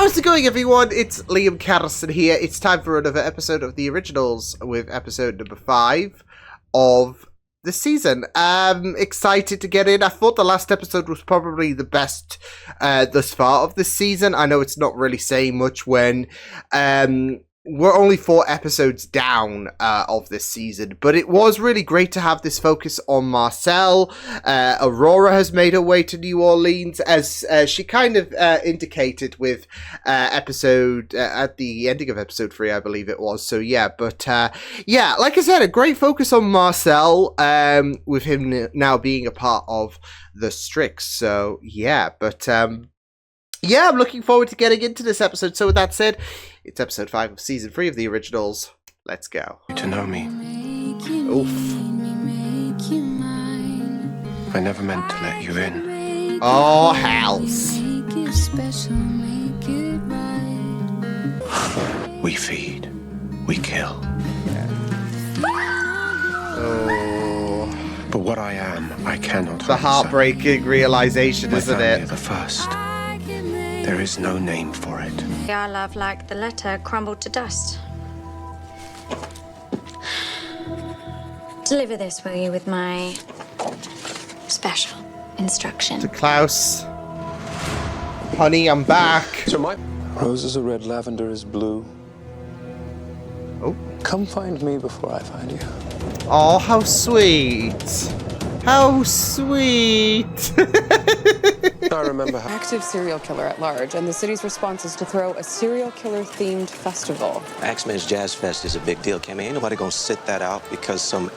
How's it going, everyone? It's Liam Carson here. It's time for another episode of The Originals with episode number 5 of the season. Excited to get in. I thought the last episode was probably the best thus far of this season. I know it's not really saying much when we're only 4 episodes down of this season, but it was really great to have this focus on Marcel. Aurora has made her way to New Orleans, as she kind of indicated with episode at the ending of episode 3, I believe it was. So yeah, but yeah, like I said, a great focus on Marcel, with him now being a part of the Strix. So yeah, but yeah, I'm looking forward to getting into this episode. So with that said, it's episode 5 of season 3 of The Originals. Let's go. To know me. Oof. I never meant to let you in. Oh, house. We feed. We kill. Oh. But what I am, I cannot The answer. heartbreaking realization, With isn't only it? the first. There is no name for it. Our love, like the letter, crumbled to dust. Deliver this, will you, with my special instruction. To Klaus. Honey, I'm back. So my roses are red, lavender is blue. Oh. Come find me before I find you. Oh, how sweet. How sweet. I remember how Active serial killer at large, and the city's response is to throw a serial killer-themed festival. Axeman's Jazz Fest is a big deal, Cammy. Ain't nobody gonna sit that out because some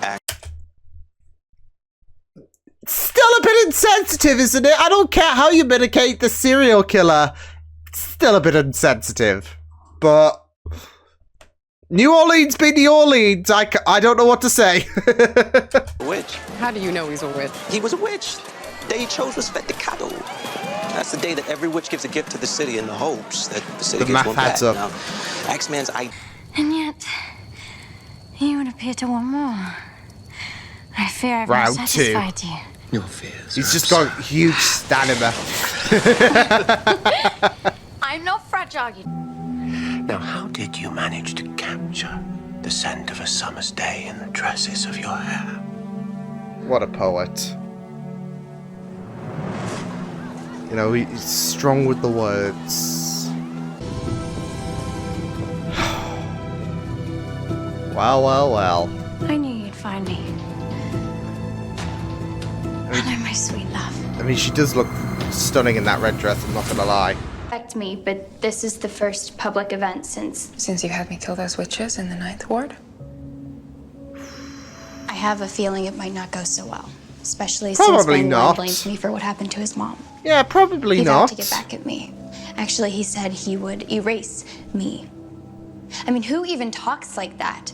Still a bit insensitive, isn't it? I don't care how you medicate the serial killer. It's still a bit insensitive. But New Orleans be New Orleans. I don't know what to say. witch. How do you know he's a witch? He was a witch. Day he chose was Fetticado. That's the day that every witch gives a gift to the city in the hopes that the city The gets math one back. adds up. Now, Axeman's And yet, you would appear to want more. I fear I've Round not 2. satisfied you. your fears. He's just got huge stamina. I'm not fragile, you. Now, how did you manage to capture the scent of a summer's day in the tresses of your hair? What a poet. You know, he's strong with the words. Well, well, well. I knew you'd find me. Hello, my sweet love. I mean, she does look stunning in that red dress, I'm not gonna lie. Affect me, but this is the first public event since You had me kill those witches in the 9th Ward? I have a feeling it might not go so well. Especially Probably since Van not. blames me for what happened to his mom. Yeah, probably He vowed not. to get back at me. Actually, he said he would erase me. I mean, who even talks like that?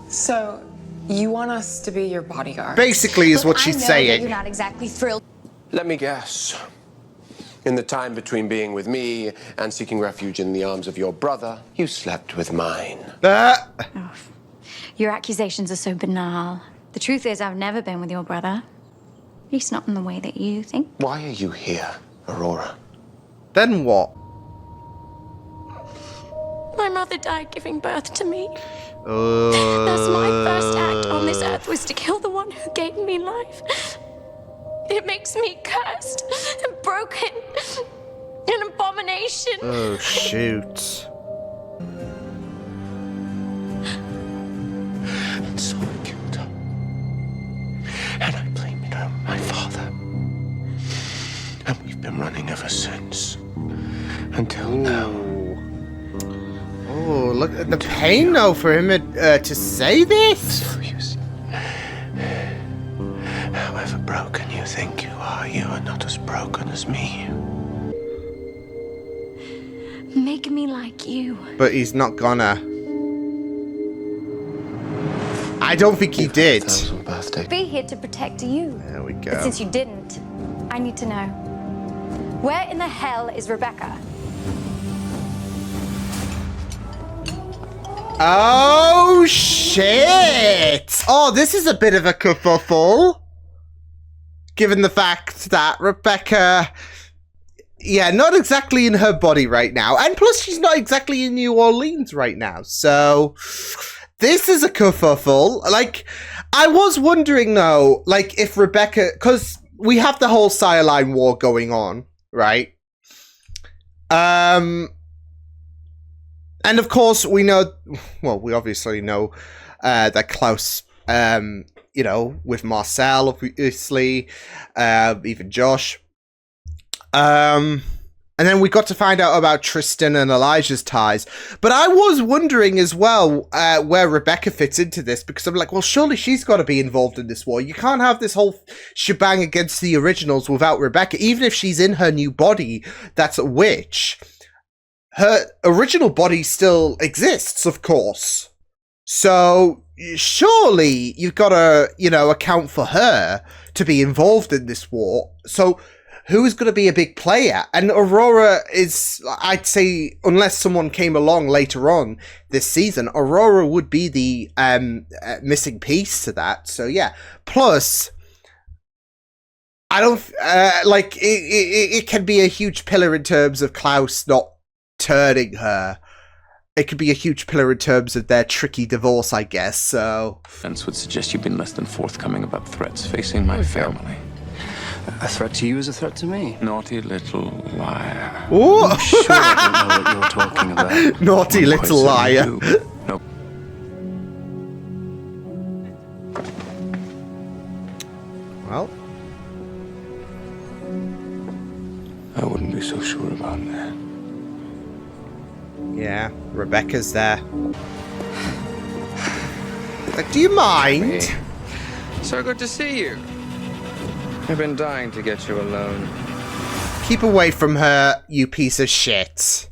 So, you want us to be your bodyguard? Basically is what Look, she's I know that saying. you're not exactly thrilled. Let me guess. In the time between being with me and seeking refuge in the arms of your brother, You slept with mine. Your accusations are so banal. The truth is, I've never been with your brother. At least not in the way that you think. Why are you here, Aurora? Then what? My mother died giving birth to me. Thus, my first act on this earth was to kill the one who gave me life. It makes me cursed and broken, an abomination. Oh, shoot. And so I killed her. And I blamed it on my father. And we've been running ever since. Until now. Oh, look at the pain, though, for him to say this. So however broken you think you are not as broken as me. Make me like you. But he's not gonna. I don't think he did. 1,000 birthday. Be here to protect you. There we But go. since you didn't, I need to know. Where in the hell is Rebecca? Oh, shit! Oh, this is a bit of a kerfuffle. Given the fact that Rebecca yeah, not exactly in her body right now. And plus, she's not exactly in New Orleans right now. So, this is a kerfuffle. Like, I was wondering, though, like, if Rebecca... Because we have the whole Scialine War going on, right? And, of course, we know... Well, we obviously know that Klaus... you know, with Marcel, obviously, even Josh. And then we got to find out about Tristan and Elijah's ties. But I was wondering as well where Rebecca fits into this, because I'm like, well, surely she's got to be involved in this war. You can't have this whole shebang against the originals without Rebecca, even if she's in her new body that's a witch. Her original body still exists, of course. So surely you've got to, you know, account for her to be involved in this war. So who's going to be a big player? And Aurora is, I'd say, unless someone came along later on this season, Aurora would be the missing piece to that. So yeah. Plus, I don't like it can be a huge pillar in terms of Klaus not turning her. It could be a huge pillar in terms of their tricky divorce, I guess. So Defense would suggest you've been less than forthcoming about threats facing my family. A threat to you is a threat to me. Naughty little liar. Ooh. I'm sure I don't know what you're talking about. Naughty little liar. Nope. Well, I wouldn't be so sure about that. yeah, Rebecca's there. Like, do you mind? Hey. So good to see you. I've been dying to get you alone. Keep away from her, you piece of shit.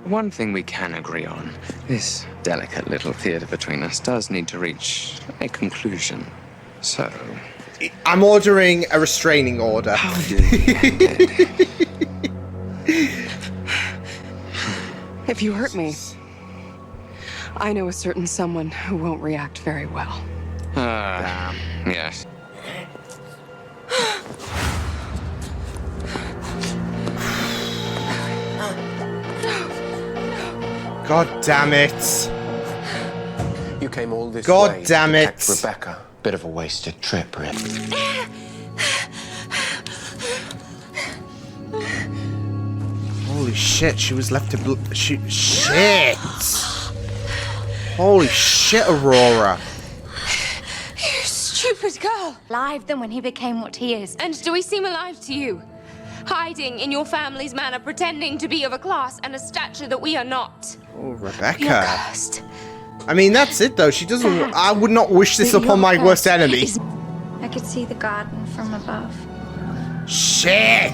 One thing we can agree on. This delicate little theater between us does need to reach a conclusion. So... I'm ordering a restraining order. How do we end it? If you hurt me, I know a certain someone who won't react very well. Yes. God damn it. You came all this God way damn to it. protect Rebecca. Bit of a wasted trip, really. Holy shit, she was left to shit. Holy shit, Aurora. You stupid girl. Alive than when he became what he is. And do we seem alive to you? Hiding in your family's manor, pretending to be of a class and a stature that we are not. Oh, Rebecca. You're cursed. I mean, that's it, though. She doesn't... I would not wish this upon my worst enemy. I could see the garden from above. Shit!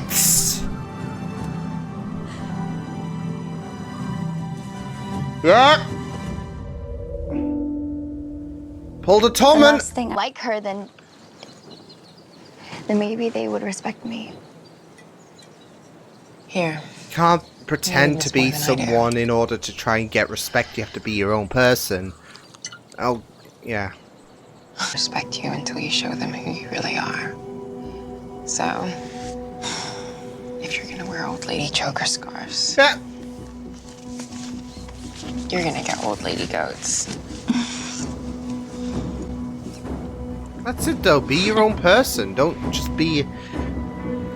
Yeah! Pull the The Tommen! last thing I like her, then maybe they would respect me. Here. Can't pretend to this be more than I do. someone in order to try and get respect. You have to be your own person. Oh, yeah. Respect you until you show them who you really are. So, if you're gonna wear old lady choker scarves, Yeah. you're gonna get old lady goats. That's it, though. Be your own person. Don't just be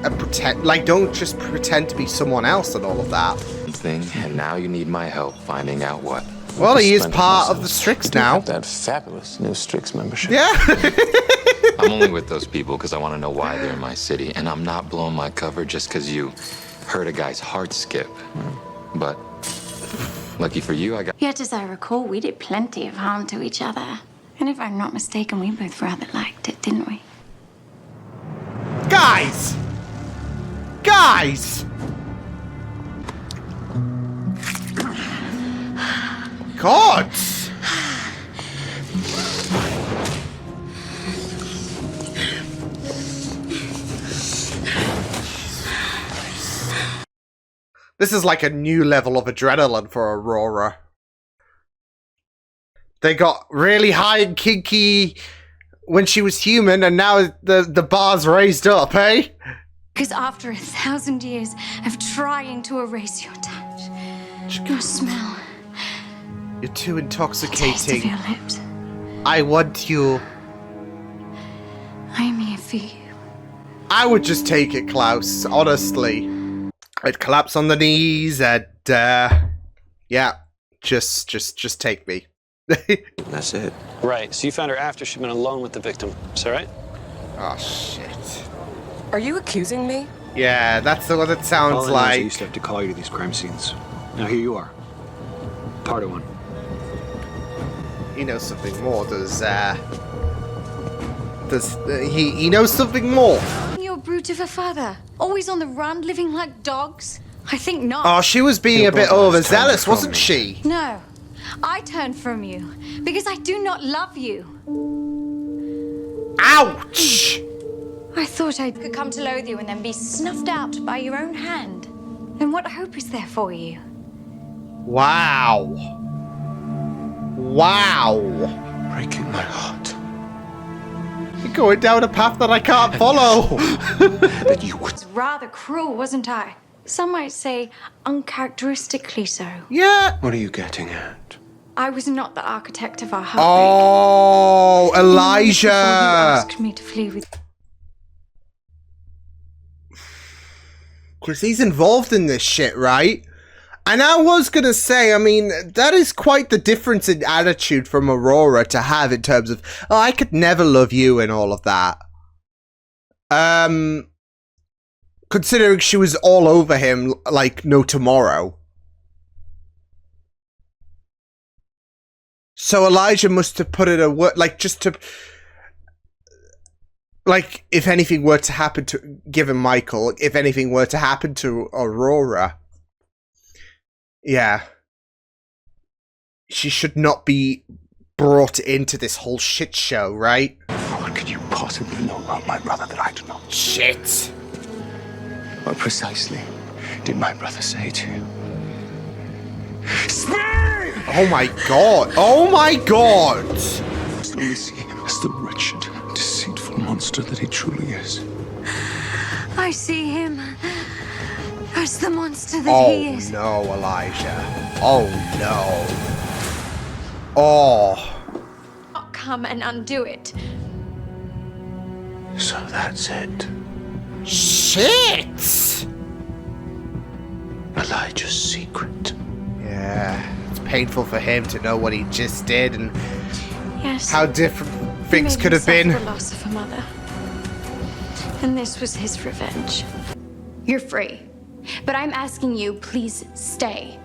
a pretend. Like, don't just pretend to be someone else and all of that. Thing, and now you need my help finding out what. Well, he is Splendid part of the myself. Strix I do now. have that fabulous new Strix membership. Yeah. I'm only with those people because I want to know why they're in my city, and I'm not blowing my cover just because you hurt a guy's heart skip. But lucky for you, I got. Yet, as I recall, we did plenty of harm to each other. And if I'm not mistaken, we both rather liked it, didn't we? Guys! Guys! God! This is like a new level of adrenaline for Aurora. They got really high and kinky when she was human, and now the bar's raised up, eh? Because after 1,000 years of trying to erase your touch, your smell, you're too the taste of intoxicating. your lips, I want you. I'm here for you. I would just take it, Klaus, honestly. I'd collapse on the knees and, yeah, just take me. That's it. Right, so you found her after she'd been alone with the victim. Is that right? Oh, shit. Are you accusing me? Yeah, that's what it sounds All I know is like. I used to have to call you to these crime scenes. Now here you are. Part of one. He knows something more, he knows something more? You're a brute of a father, always on the run, living like dogs. I think not. Oh, she was being a bit overzealous, wasn't she? No, I turned from you because I do not love you. Ouch! I thought I could come to loathe you and then be snuffed out by your own hand. Then what hope is there for you? Wow. Wow. Breaking my heart. You're going down a path that I can't follow. That you would. It's rather cruel, wasn't I? Some might say uncharacteristically so. Yeah. What are you getting at? I was not the architect of our heartbreak. Oh, Elijah. Before you asked me to flee with. Because he's involved in this shit, right? And I was going to say, I mean, that is quite the difference in attitude from Aurora to have in terms of, oh, I could never love you and all of that. Considering she was all over him like no tomorrow. So Elijah must have put it a word, like just to, like if anything were to happen to, given Michael, if anything were to happen to Aurora, yeah, she should not be brought into this whole shit show, right? What could you possibly know about my brother that I do not? Shit. What precisely did my brother say to you? Oh my god. Oh my god. Slowly see him as the wretched, deceitful monster that he truly is. I see him as the monster that he is. Oh no, Elijah. Oh no. Oh. I'll come and undo it. So that's it. Shit! Elijah's secret. Yeah. It's painful for him to know what he just did and Yes. how different things He made could have been. himself the loss of a mother. And this was his revenge. You're free. But I'm asking you, please stay.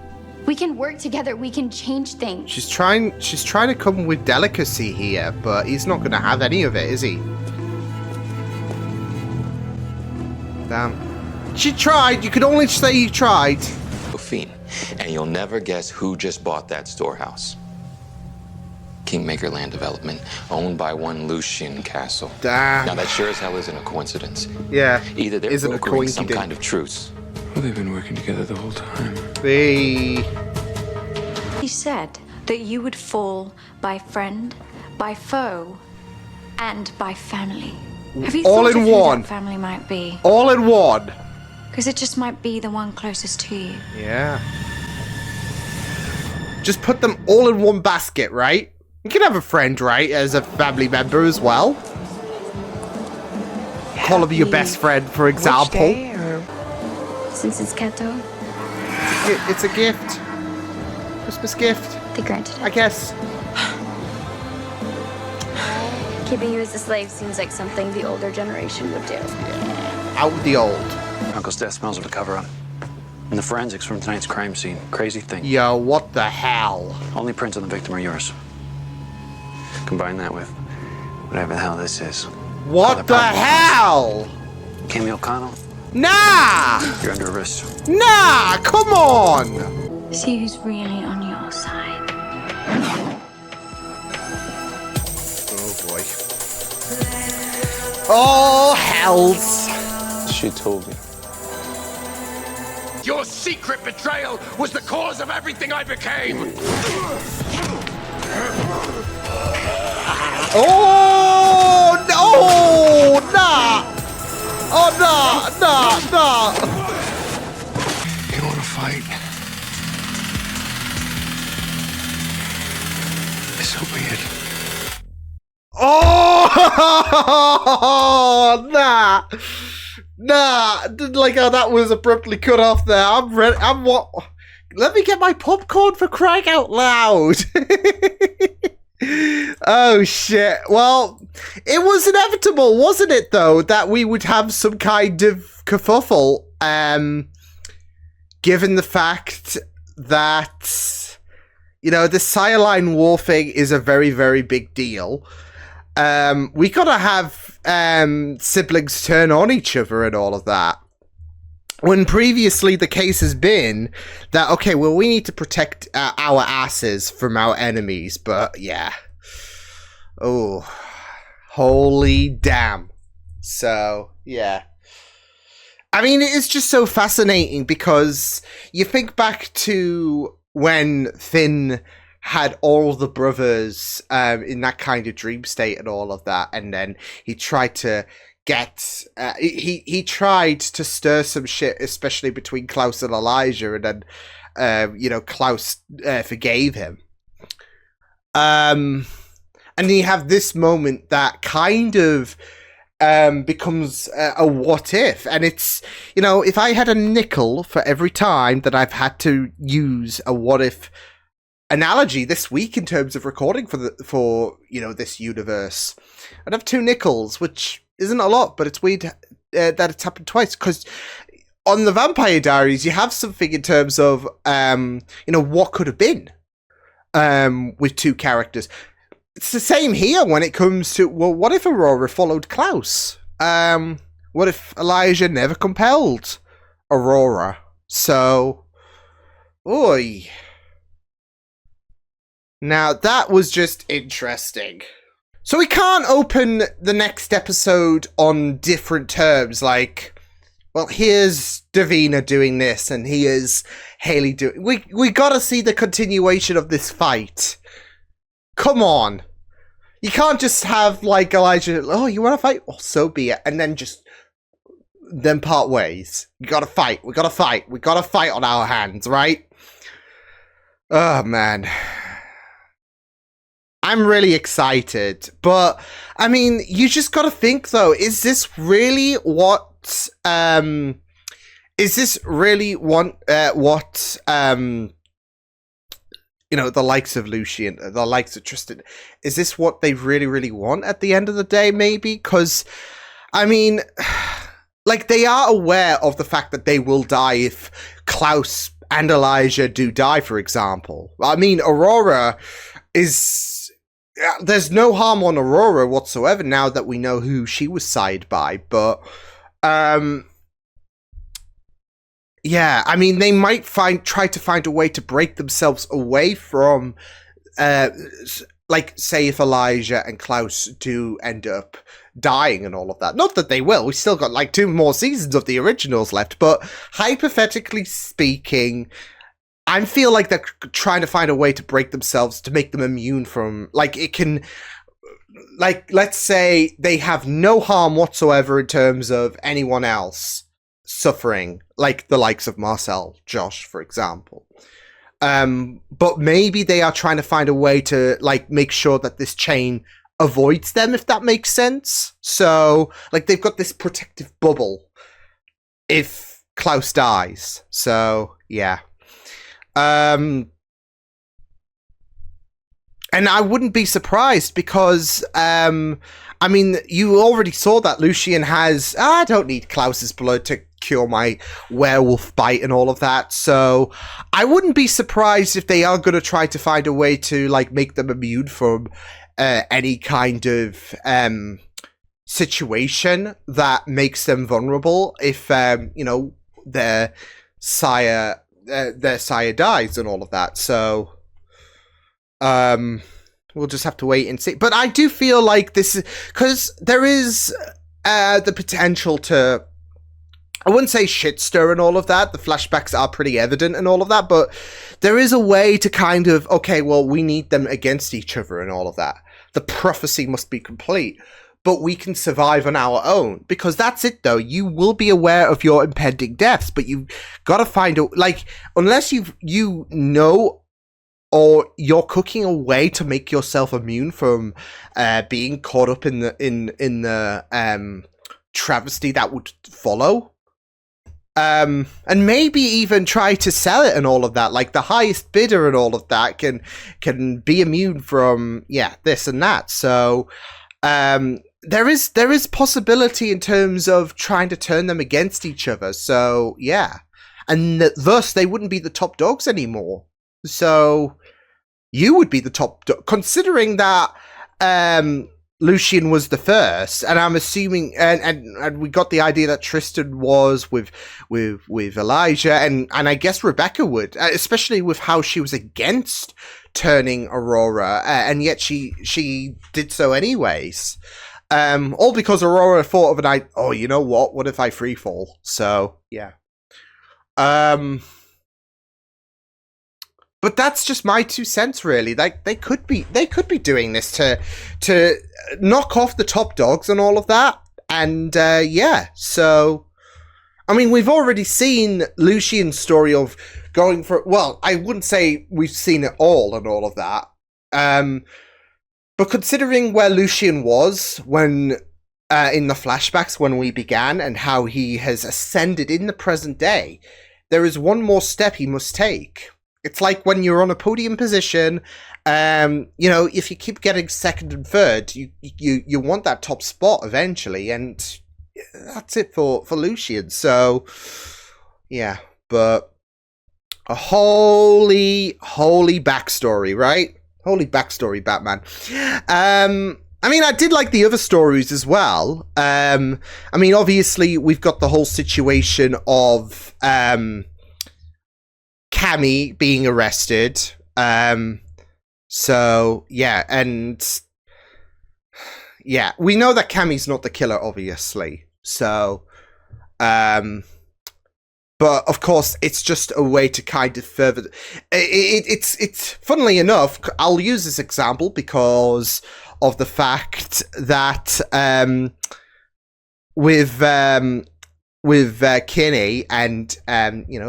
We can work together. We can change things. She's trying to come with delicacy here, but he's not going to have any of it, is he? Damn. She tried. You could only say you tried. Fiend, and you'll never guess who just bought that storehouse. Kingmaker Land Development, owned by one Lucian Castle. Damn. Now that sure as hell isn't a coincidence. Yeah. Either they're Isn't a brokering some coincidence. kind of truce. Well, they've been working together the whole time. He said that you would fall by friend, by foe, and by family. Have you All thought in of who one. that family might be? All in one. Because it just might be the one closest to you. Yeah. Just put them all in one basket, right? You can have a friend, right, as a family member as well. Call him your best friend, for example. Since it's Keto, It's a gift. Christmas gift, they granted it. I guess. Keeping you as a slave seems like something the older generation would do. Out with the old. Uncle's death smells of a cover-up. And the forensics from tonight's crime scene. Crazy thing. Yo, what the hell? Only prints on the victim are yours. Combine that with whatever the hell this is. What the hell? Camille O'Connell, Nah! you're under arrest. Nah, come on! See who's really on your side. Oh boy. Oh, hells. She told me. Your secret betrayal was the cause of everything I became! Oh, no! Nah! Oh, no! You want to fight? So be it. Oh, nah. Didn't like how that was abruptly cut off there. I'm ready. Let me get my popcorn for crying out loud. Oh shit. Well, it was inevitable, wasn't it, though, that we would have some kind of kerfuffle, given the fact that, you know, the Sire-line war thing is a very, very big deal. We gotta have siblings turn on each other and all of that. When previously the case has been that, okay, well, we need to protect our asses from our enemies, but yeah. Oh, holy damn. So, yeah. I mean, it's just so fascinating because you think back to when Finn had all the brothers in that kind of dream state and all of that, and then he tried to get he tried to stir some shit, especially between Klaus and Elijah, and then you know, Klaus forgave him. And then you have this moment that kind of becomes a what if, and it's, you know, if I had a nickel for every time that I've had to use a what if analogy this week in terms of recording for you know, this universe, I'd have 2 nickels, which isn't a lot, but it's weird that it's happened twice, because on the Vampire Diaries you have something in terms of you know, what could have been with 2 characters. It's the same here when it comes to, well, what if Aurora followed Klaus? What if Elijah never compelled Aurora? So, oi. Now, that was just interesting. So we can't open the next episode on different terms, like, well, here's Davina doing this, and here's Haley doing... We gotta see the continuation of this fight. Come on. You can't just have, like, Elijah, oh, you wanna fight? Oh, so be it. And then just... then part ways. You gotta fight. We gotta fight. We gotta fight on our hands, right? Oh, man. I'm really excited, but I mean, you just gotta think though, is this really what you know, the likes of Lucian, the likes of Tristan, is this what they really, really want at the end of the day, maybe? Because, I mean, like, they are aware of the fact that they will die if Klaus and Elijah do die, for example. I mean, Aurora is... there's no harm on Aurora whatsoever now that we know who she was sired by, but yeah, I mean, they might try to find a way to break themselves away from like, say if Elijah and Klaus do end up dying and all of that. Not that they will, we've still got like 2 more seasons of the originals left, but hypothetically speaking, I feel like they're trying to find a way to break themselves, to make them immune from, like, it can, like, let's say they have no harm whatsoever in terms of anyone else suffering, like the likes of Marcel, Josh, for example. But maybe they are trying to find a way to, like, make sure that this chain avoids them, if that makes sense. So, like, they've got this protective bubble if Klaus dies. So, yeah. And I wouldn't be surprised because, I mean, you already saw that Lucian has, I don't need Klaus's blood to cure my werewolf bite and all of that, so I wouldn't be surprised if they are going to try to find a way to, like, make them immune from any kind of situation that makes them vulnerable if, you know, their sire dies and all of that. So we'll just have to wait and see. But I do feel like this is, because there is the potential to, I wouldn't say shit stir and all of that. The flashbacks are pretty evident and all of that, but there is a way to kind of, okay, well, we need them against each other and all of that. The prophecy must be complete. but we can survive on our own. Because that's it, though. You will be aware of your impending deaths, but you've got to find a, like, unless you know, or you're cooking a way to make yourself immune from being caught up in the travesty that would follow. And maybe even try to sell it and all of that. Like the highest bidder and all of that can be immune from this and that. So there is possibility in terms of trying to turn them against each other. So yeah, and thus they wouldn't be the top dogs anymore. So you would be the top dog, considering that Lucien was the first, and I'm assuming, and we got the idea that Tristan was with Elijah, and I guess Rebecca would, especially with how she was against turning Aurora, and yet she did so anyways. All because Aurora thought of an idea. Oh, you know what? What if I free fall? So yeah. But that's just my 2 cents, really. Like they could be doing this to knock off the top dogs and all of that. And so I mean, we've already seen Lucien's story of going for, well, I wouldn't say we've seen it all and all of that. But considering where Lucien was when in the flashbacks when we began, and how he has ascended in the present day, there is one more step he must take. It's like when you're on a podium position, if you keep getting second and third, you want that top spot eventually, and that's it for Lucien. So, yeah, but a holy backstory, right? Holy backstory, Batman. I mean, I did like the other stories as well. I mean, obviously, we've got the whole situation of Cammy being arrested. So yeah, and yeah, we know that Cammy's not the killer, obviously. So but of course it's just a way to kind of further it's funnily enough, I'll use this example because of the fact that with Kinney and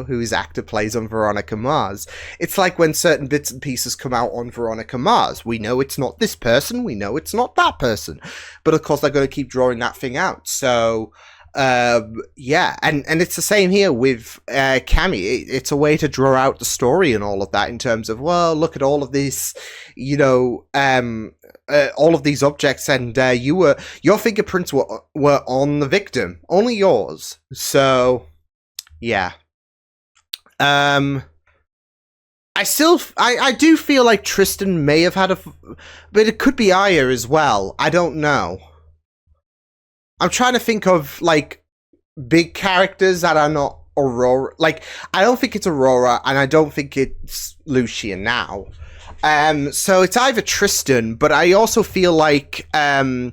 whose actor plays on Veronica Mars, it's like when certain bits and pieces come out on Veronica Mars, we know it's not this person, we know it's not that person, but of course they're going to keep drawing that thing out. So yeah, and it's the same here with Cammy. It's a way to draw out the story and all of that, in terms of, well, look at all of this, all of these objects, and your fingerprints were on the victim, only yours. So yeah, I do feel like Tristan may have had but it could be Aya as well. I don't know. I'm trying to think of like big characters that are not Aurora. Like, I don't think it's Aurora, and I don't think it's Lucien now. So it's either Tristan, but I also feel like, I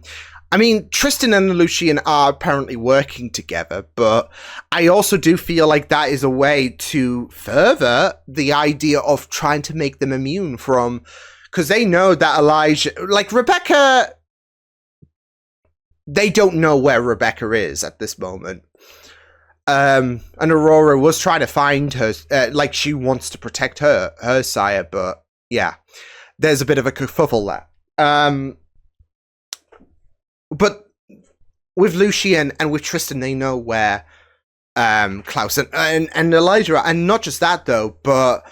mean, Tristan and Lucien are apparently working together, but I also do feel like that is a way to further the idea of trying to make them immune from, because they know that Elijah, like Rebecca, they don't know where Rebecca is at this moment. And Aurora was trying to find her, like she wants to protect her sire, but yeah, there's a bit of a kerfuffle there. But with Lucien and with Tristan, they know where Klaus and Elijah are. And not just that, though, but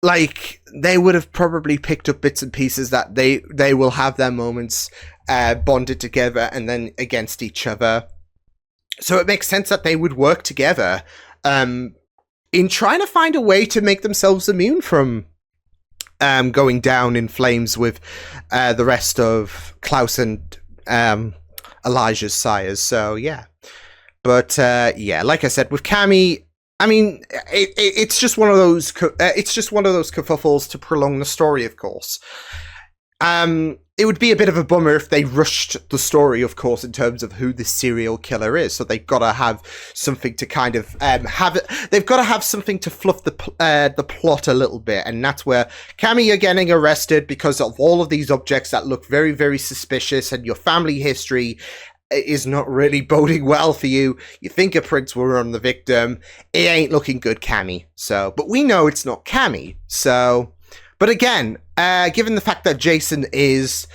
like, they would have probably picked up bits and pieces that they will have their moments bonded together and then against each other. So it makes sense that they would work together in trying to find a way to make themselves immune from going down in flames with the rest of Klaus and Elijah's sires. So yeah, but yeah, like I said, with Cammy, I mean, it's just one of those. It's just one of those kerfuffles to prolong the story, of course. it would be a bit of a bummer if they rushed the story, of course, in terms of who the serial killer is. So they've got to have something to kind of they've got to have something to fluff the plot a little bit, and that's where Cammy, you're getting arrested because of all of these objects that look very, very suspicious, and your family history is not really boding well for you. Your fingerprints were on the victim. It ain't looking good, Cammy. So, but we know it's not Cammy. So. But again, given the fact that Jason is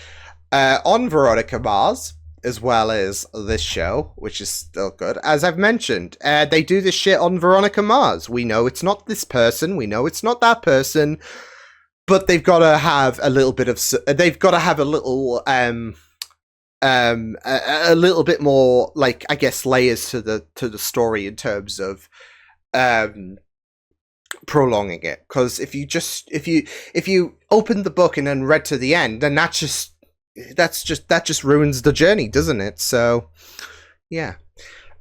on Veronica Mars, as well as this show, which is still good, as I've mentioned, they do this shit on Veronica Mars. We know it's not this person, we know it's not that person, but they've got to have a little bit of, they've got to have a little bit more, like, I guess, layers to the story in terms of prolonging it, because if you open the book and then read to the end, then that just ruins the journey, doesn't it? So yeah.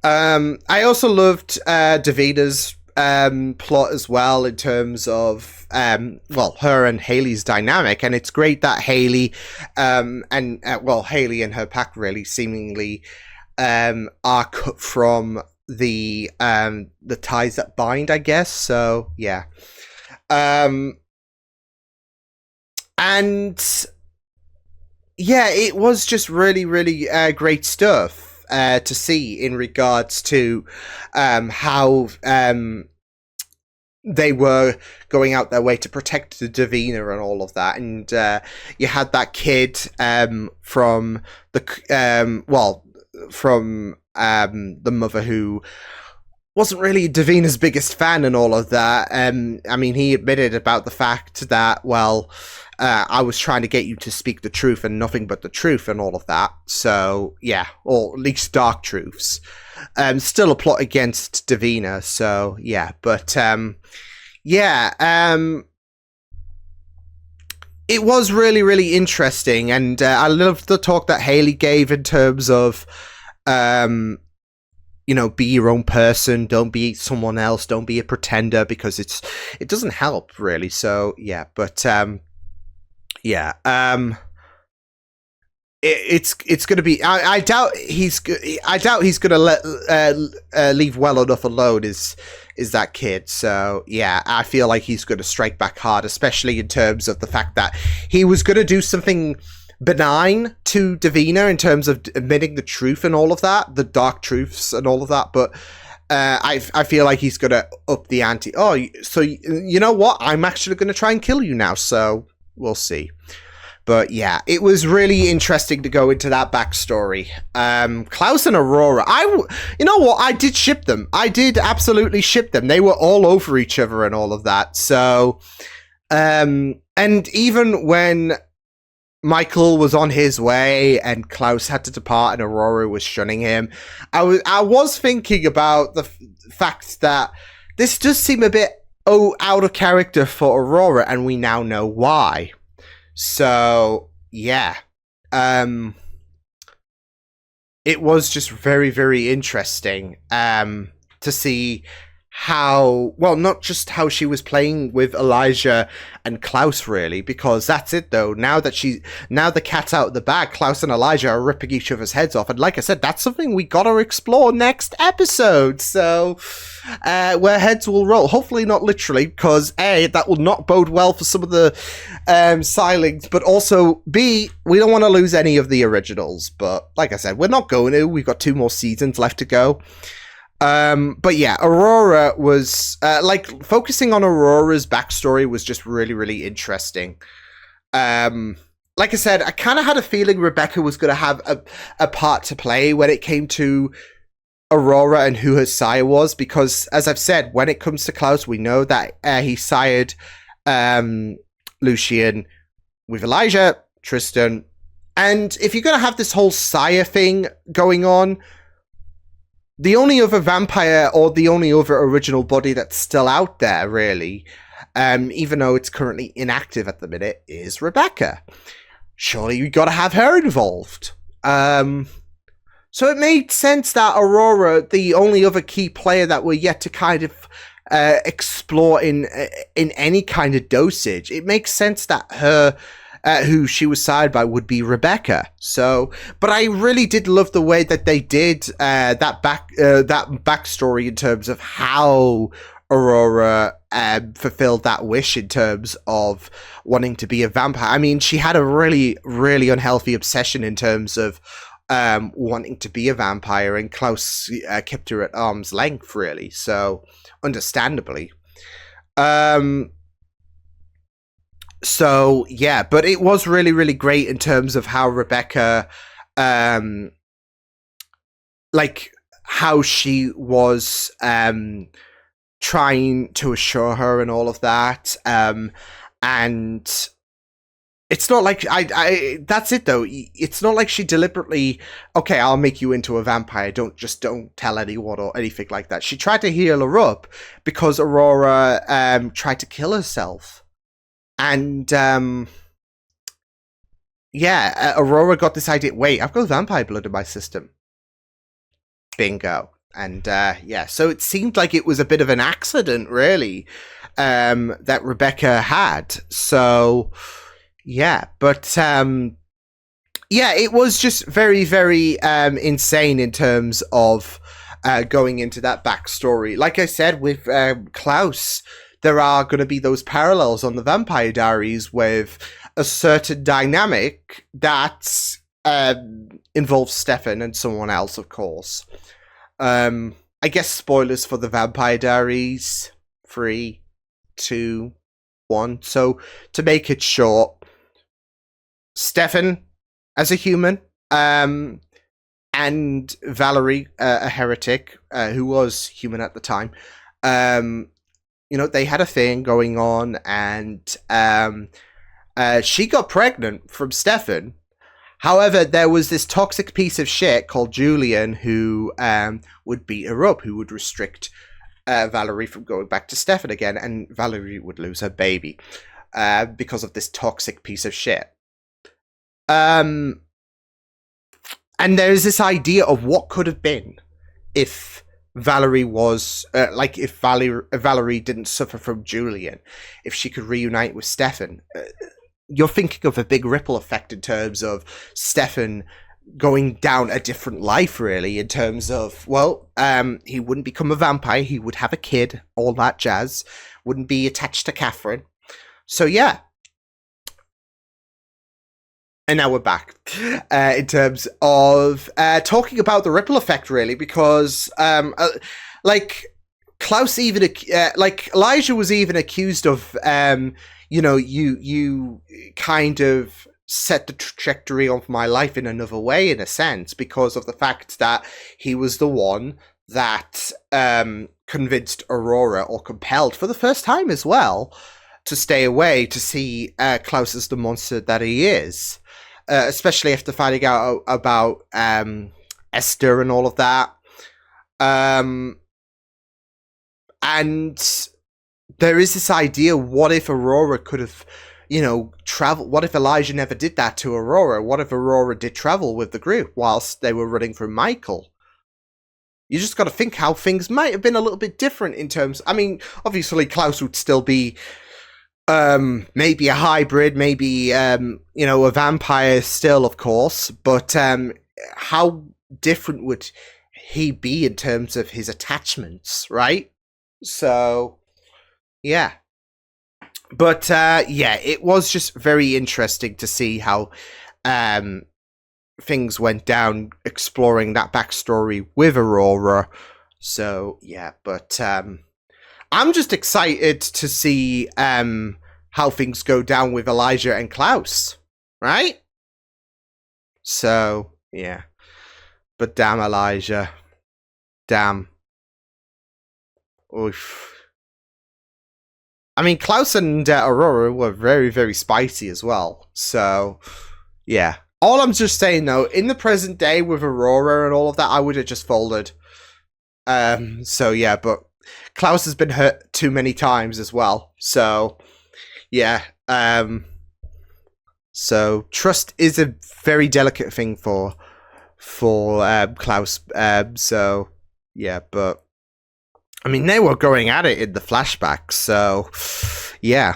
I also loved Davina's plot as well, in terms of her and Haley's dynamic, and it's great that Haley Haley and her pack really seemingly are cut from the ties that bind, I guess. So yeah. And yeah, it was just really, really great stuff to see in regards to how they were going out their way to protect the Davina and all of that. And you had that kid from the mother who wasn't really Davina's biggest fan and all of that. I mean, he admitted about the fact that, I was trying to get you to speak the truth and nothing but the truth and all of that. So, yeah, or at least dark truths. Still a plot against Davina, so, yeah. But, it was really, really interesting, and I loved the talk that Haley gave in terms of, be your own person, don't be someone else, don't be a pretender, because it doesn't help, really. So, yeah, but, it's going to be. I doubt he's going to leave well enough alone. Is that kid? So yeah, I feel like he's going to strike back hard, especially in terms of the fact that he was going to do something benign to Davina in terms of admitting the truth and all of that, the dark truths and all of that, but. I feel like he's going to up the ante. Oh, so you know what? I'm actually going to try and kill you now. So we'll see. But yeah, it was really interesting to go into that backstory. Klaus and Aurora, you know what? I did ship them. I did absolutely ship them. They were all over each other and all of that. So, and even when Michael was on his way and Klaus had to depart and Aurora was shunning him, I was thinking about the fact that this does seem a bit out of character for Aurora, and we now know why. So yeah, it was just very, very interesting to see how, not just how she was playing with Elijah and Klaus, really, because that's it though. Now the cat's out of the bag, Klaus and Elijah are ripping each other's heads off, and like I said, that's something we gotta explore next episode. So where heads will roll, hopefully not literally, because A, that will not bode well for some of the silings, but also B, we don't want to lose any of the originals. But like I said, we're not going to. We've got 2 more seasons left to go. But yeah, Aurora was focusing on Aurora's backstory was just really, really interesting. Like I said, I kind of had a feeling Rebecca was going to have a part to play when it came to Aurora and who her sire was, because as I've said, when it comes to Klaus, we know that he sired Lucien with Elijah, Tristan, and if you're going to have this whole sire thing going on, the only other vampire or the only other original body that's still out there, really, even though it's currently inactive at the minute, is Rebecca. Surely you got to have her involved. So it made sense that Aurora, the only other key player that we're yet to kind of explore in any kind of dosage, it makes sense that her who she was sired by would be Rebecca. So, but I really did love the way that they did that backstory in terms of how Aurora fulfilled that wish in terms of wanting to be a vampire. I mean, she had a really, really unhealthy obsession in terms of wanting to be a vampire, and Klaus kept her at arm's length, really. So, understandably. So yeah, but it was really, really great in terms of how Rebecca, like how she was trying to assure her and all of that. And it's not like that's it though. It's not like she deliberately, okay, I'll make you into a vampire. Don't tell anyone or anything like that. She tried to heal her up because Aurora tried to kill herself. And yeah, Aurora got this idea. Wait, I've got vampire blood in my system. Bingo. And yeah, so it seemed like it was a bit of an accident, really, that Rebecca had. So yeah, but yeah, it was just very, very insane in terms of going into that backstory. Like I said, with Klaus, there are going to be those parallels on the Vampire Diaries with a certain dynamic that involves Stefan and someone else, of course. I guess spoilers for the Vampire Diaries. 3, 2, 1. So, to make it short, Stefan as a human, and Valerie, a heretic, who was human at the time, you know, they had a thing going on, and she got pregnant from Stefan. However, there was this toxic piece of shit called Julian who would beat her up, who would restrict Valerie from going back to Stefan again, and Valerie would lose her baby because of this toxic piece of shit. And there's this idea of what could have been if Valerie was if Valerie didn't suffer from Julian, if she could reunite with Stefan. You're thinking of a big ripple effect in terms of Stefan going down a different life, really, in terms of, well, he wouldn't become a vampire, he would have a kid, all that jazz, wouldn't be attached to Catherine. So yeah. And now we're back in terms of talking about the ripple effect, really, because like Klaus even like Elijah was even accused of you know, you kind of set the trajectory of my life in another way, in a sense, because of the fact that he was the one that convinced Aurora, or compelled for the first time as well, to stay away, to see Klaus as the monster that he is. Especially after finding out about Esther and all of that. And there is this idea, what if Aurora could have, you know, traveled? What if Elijah never did that to Aurora? What if Aurora did travel with the group whilst they were running from Michael? You just got to think how things might have been a little bit different in terms... I mean, obviously Klaus would still be... maybe a hybrid, maybe, you know, a vampire still, of course, but, how different would he be in terms of his attachments, right? So, yeah. But, yeah, it was just very interesting to see how, things went down, exploring that backstory with Aurora. So, yeah, but, I'm just excited to see how things go down with Elijah and Klaus, right? So, yeah. But damn, Elijah. Damn. Oof. I mean, Klaus and Aurora were very, very spicy as well. So, yeah. All I'm just saying, though, in the present day with Aurora and all of that, I would have just folded. So, yeah, but Klaus has been hurt too many times as well. So, yeah. So trust is a very delicate thing for Klaus. So, yeah, but I mean, they were going at it in the flashback. So, yeah.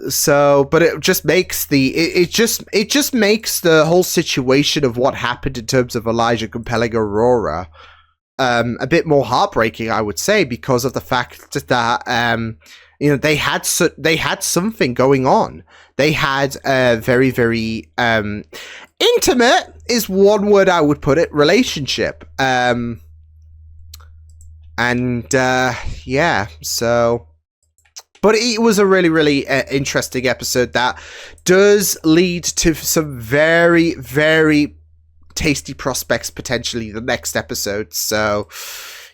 So, but it just makes it just makes the whole situation of what happened in terms of Elijah compelling Aurora a bit more heartbreaking, I would say, because of the fact that you know, they had something going on. They had a very, very intimate is one word I would put it, relationship. Yeah, so. But it was a really, really interesting episode that does lead to some very, very tasty prospects potentially the next episode. So,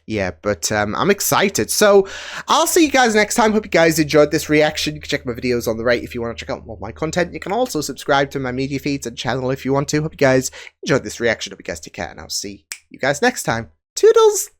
yeah, but I'm excited. So, I'll see you guys next time. Hope you guys enjoyed this reaction. You can check my videos on the right if you want to check out more of my content. You can also subscribe to my media feeds and channel if you want to. Hope you guys enjoyed this reaction. Hope you guys take care, and I'll see you guys next time. Toodles!